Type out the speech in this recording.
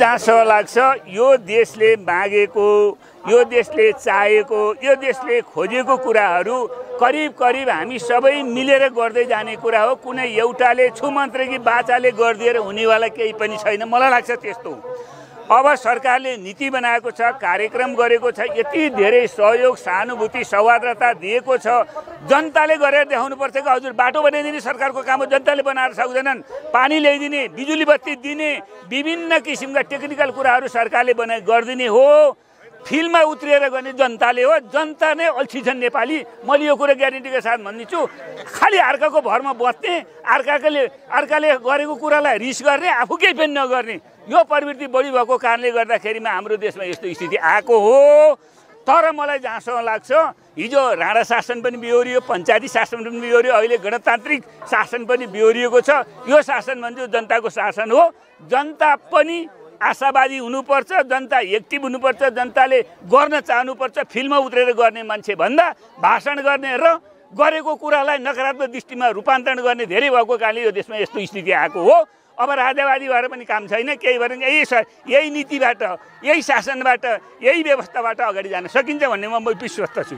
जहाँसम्म लाग्छ यो देशले मागेको, यो देशले चाहेको, यो देशले खोजेको कुराहरू करिब करिब हामी सबै मिलेर गर्दै जाने कुरा हो। कुनै एउटाले छुमन्त्र कि बाचाले गरिदिएर हुनेवाला केही पनि छैन। मलाई लाग्छ त्यस्तो। अब सरकारले नीति बनाएको छ, कार्यक्रम गरेको छ, यति धेरै सहयोग, सहानुभूति, सौहार्दता दिएको छ। जनताले गरेर देखाउनुपर्छ कि हजुर बाटो बनाइदिने सरकारको काम हो, जनताले बनाएर सक्दैनन्। पानी ल्याइदिने, बिजुली बत्ती दिने, विभिन्न किसिमका टेक्निकल कुराहरू सरकारले गरिदिने हो। फिल्डमा उत्रिएर गर्ने जनताले हो। जनता नै अल्छी छन् नेपाली। मैले यो कुरा ग्यारेन्टीका साथ भनिदिन्छु। खालि अर्काको भरमा बस्ने, अर्काले गरेको कुरालाई रिस गर्ने, आफू केही पनि नगर्ने, यो प्रवृत्ति बढी भएको कारणले गर्दाखेरिमा हाम्रो देशमा यस्तो स्थिति आएको हो। तर मलाई जहाँसम्म लाग्छ हिजो राणा शासन पनि बिहोरियो, पञ्चायती शासन पनि बिहोरियो, अहिले गणतान्त्रिक शासन पनि बिहोरिएको छ। यो शासन भन्छु जनताको शासन हो। जनता पनि आशावादी हुनुपर्छ, जनता एक्टिभ हुनुपर्छ, जनताले गर्न चाहनुपर्छ। फिल्डमा उत्रेर गर्ने मान्छे भन्दा भाषण गर्ने र गरेको कुरालाई नकारात्मक दृष्टिमा रूपान्तरण गर्ने धेरै भएको कारणले यो देशमा यस्तो स्थिति आएको हो। अब राजावादी भएर पनि काम छैन। केही भएर यही नीतिबाट, यही शासनबाट, यही व्यवस्थाबाट अगाडि जान सकिन्छ भन्ने म विश्वस्त छु।